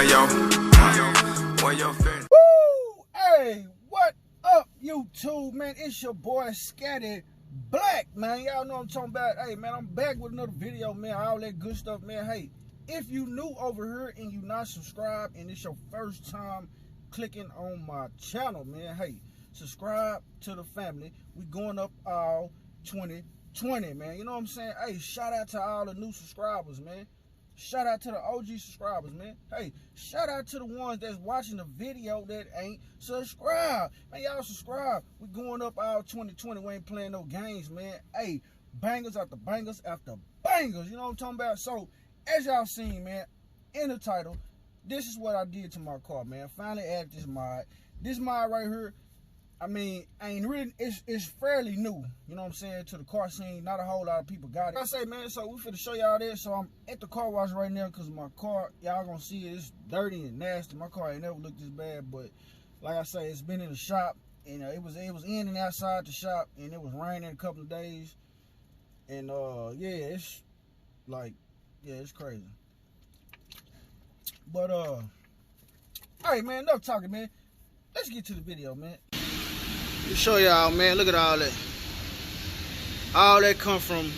Woo! Hey, what up, YouTube, man? It's your boy Scatyblk817, man. Y'all know what I'm talking about. Hey, man, I'm back with another video, man. All that good stuff, man. Hey, if you new over here and you not subscribed and it's your first time clicking on my channel, man, hey, subscribe to the family. We going up all 2020, man. You know what I'm saying? Hey, shout out to all the new subscribers, man. Shout out to the OG subscribers, man. Hey, shout out to the ones that's watching the video that ain't subscribed. Man, y'all subscribe. We going up all 2020. We ain't playing no games, man. Hey, bangers after bangers after bangers. You know what I'm talking about? So, as y'all seen, man, in the title, this is what I did to my car, man. Finally added this mod. This mod right here, I mean, ain't really, it's fairly new, you know what I'm saying, to the car scene. Not a whole lot of people got it. I say, man, so we finna show y'all this. So I'm at the car wash right now because my car, y'all gonna see it, it's dirty and nasty. My car ain't never looked this bad, but like I say, it's been in the shop, and it was in and outside the shop, and it was raining a couple of days, and yeah, it's like, yeah, it's crazy. But all right, man, enough talking, man. Let's get to the video, man. To show y'all, man, look at all that. All that come from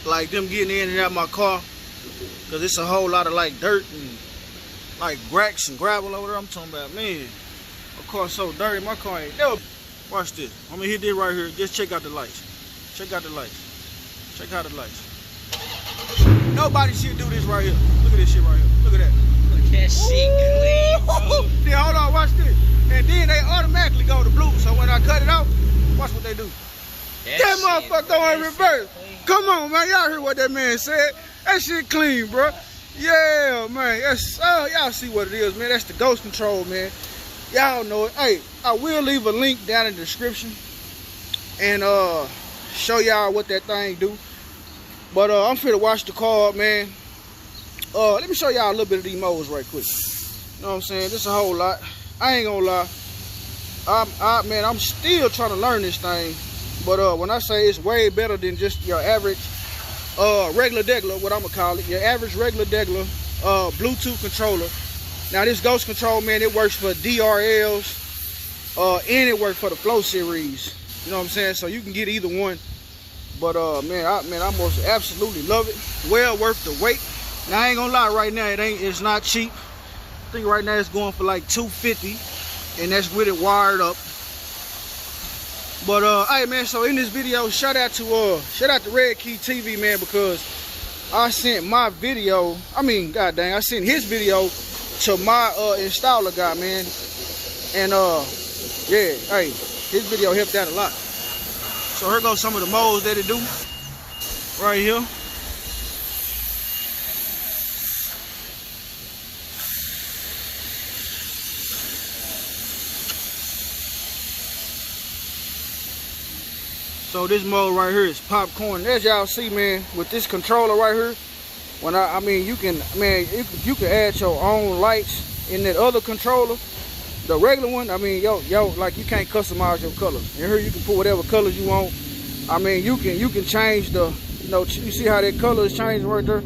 like them getting in and out my car, because it's a whole lot of like dirt and like racks and gravel over there. I'm talking about, man, my car's so dirty. My car ain't never. Watch this. I'm gonna hit this right here. Just check out the lights. Check out the lights. Check out the lights. Nobody should do this right here. Look at this shit right here. Look at that. Look at that shit clean, bro. Yeah, hold on, watch this. And then they automatically go to blue. So when I cut it off, watch what they do. That motherfucker go in reverse. Come on, man. Y'all heard what that man said. That shit clean, bro. Yeah, man. That's, y'all see what it is, man. That's the Ghozt control, man. Y'all know it. Hey, I will leave a link down in the description and show y'all what that thing do. But I'm finna wash the car up, man. Let me show y'all a little bit of these modes right quick. You know what I'm saying? This a whole lot. I ain't gonna lie. Man, I'm still trying to learn this thing. But when I say it's way better than just your average regular degular, what I'm gonna call it, your average regular degular Bluetooth controller. Now this Ghozt control, man, it works for DRLs and it works for the Flow series. You know what I'm saying? So you can get either one. But man, I most absolutely love it. Well worth the wait. Now I ain't gonna lie, right now it's not cheap. I think right now it's going for like $250, and that's with it wired up. But hey man, so in this video, shout out to Red Key TV, man, because I sent my video. I mean, god dang, I sent his video to my installer guy, man, and yeah, hey, his video helped out a lot. So here goes some of the modes that it do right here. So this mode right here is popcorn. As y'all see, man, with this controller right here, when I mean you can add your own lights in that other controller. The regular one, I mean, yo, like you can't customize your colors. In here you can put whatever colors you want. I mean, you can change the, you know, you see how that color is changing right there?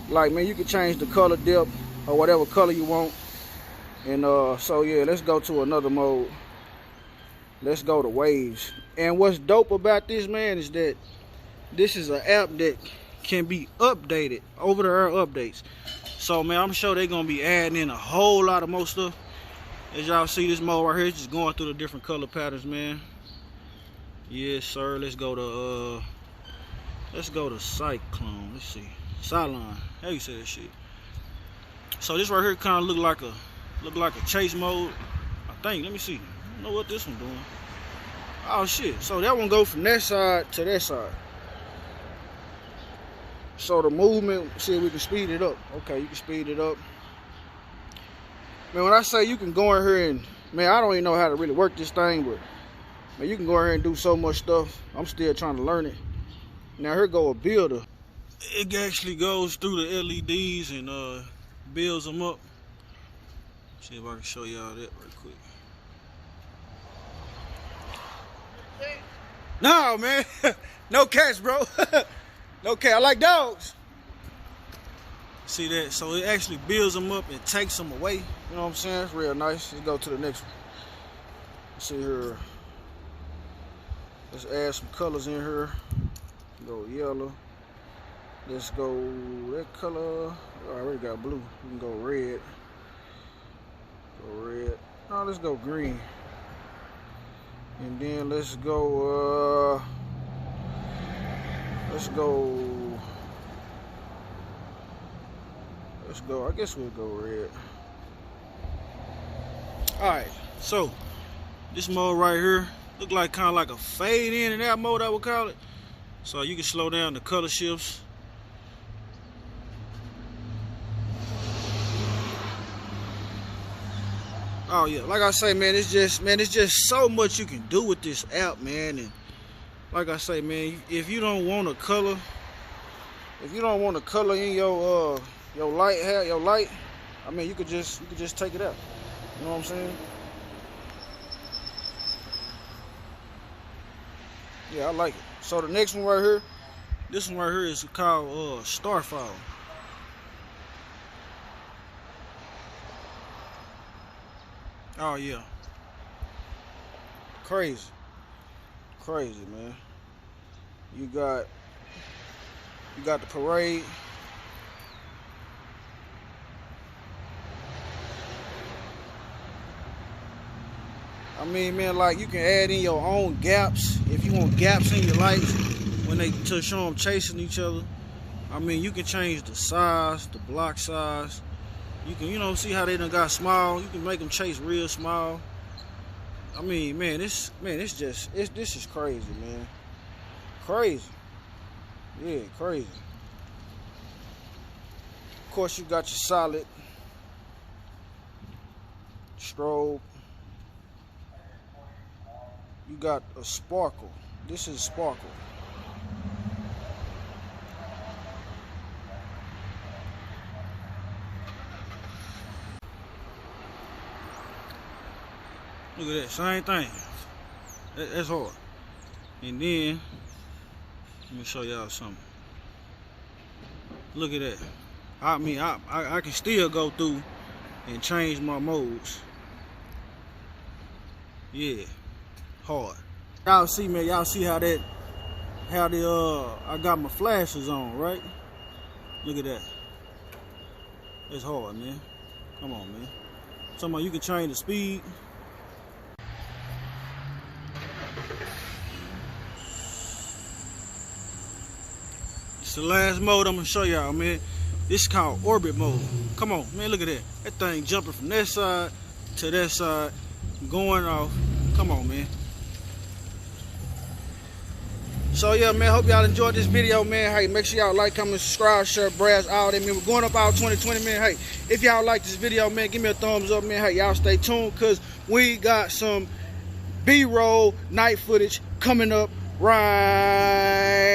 Like, man, you can change the color depth or whatever color you want. And so yeah, let's go to another mode. Let's go to waves. And what's dope about this, man, is that this is an app that can be updated, over the air updates. So man, I'm sure they're gonna be adding in a whole lot of more stuff. As y'all see, this mode right here is just going through the different color patterns, man. Yes, sir. Let's go to Cyclone. Let's see, Cylon. How you say that shit? So this right here kind of look like a chase mode, I think. Let me see. I don't know what this one doing. Oh shit! So that one go from that side to that side. So the movement, see if we can speed it up. Okay, you can speed it up. Man, when I say you can go in here and, man, I don't even know how to really work this thing, but man, you can go in here and do so much stuff. I'm still trying to learn it. Now here go a builder. It actually goes through the LEDs and builds them up. See if I can show y'all that real quick. No, man. No cats, bro. No cat. I like dogs. See that? So it actually builds them up and takes them away. You know what I'm saying? It's real nice. Let's go to the next one. Let's see here. Let's add some colors in here. Go yellow. Let's go that color. I already got blue. We can go red. Go red. No, let's go green. And then let's go I guess we'll go red. Alright, so this mode right here look like kind of like a fade in and out mode, I would call it. So you can slow down the color shifts. Oh yeah, like I say, man, it's just so much you can do with this app, man. And like I say, man, if you don't want a color, in your light, I mean, you could just take it out. You know what I'm saying? Yeah, I like it. So the next one right here, this one right here is called Starfall. Oh yeah, crazy, man. You got the parade. I mean, man, like you can add in your own gaps if you want gaps in your lights when they to show them chasing each other. I mean, you can change the size, the block size. You can, you know, see how they done got small. You can make them chase real small. I mean, man, this is crazy, man. Crazy. Yeah, crazy. Of course, you got your solid strobe. You got a sparkle. This is sparkle. Look at that, same thing. That's hard. And then, let me show y'all something. Look at that. I mean, I can still go through and change my modes. Yeah, hard. Y'all see, man, y'all see how I got my flashes on, right? Look at that. It's hard, man. Come on, man. Somebody, you can change the speed. It's the last mode I'm gonna show y'all, man. This is called orbit mode. Come on, man, look at that. That thing jumping from that side to that side, going off. Come on, man. So yeah, man, hope y'all enjoyed this video, man. Hey, make sure y'all like, comment, subscribe, share, browse, all that, man. We're going up all 2020, man. Hey, if y'all like this video, man, give me a thumbs up, man. Hey, y'all stay tuned, because we got some B-roll night footage coming up right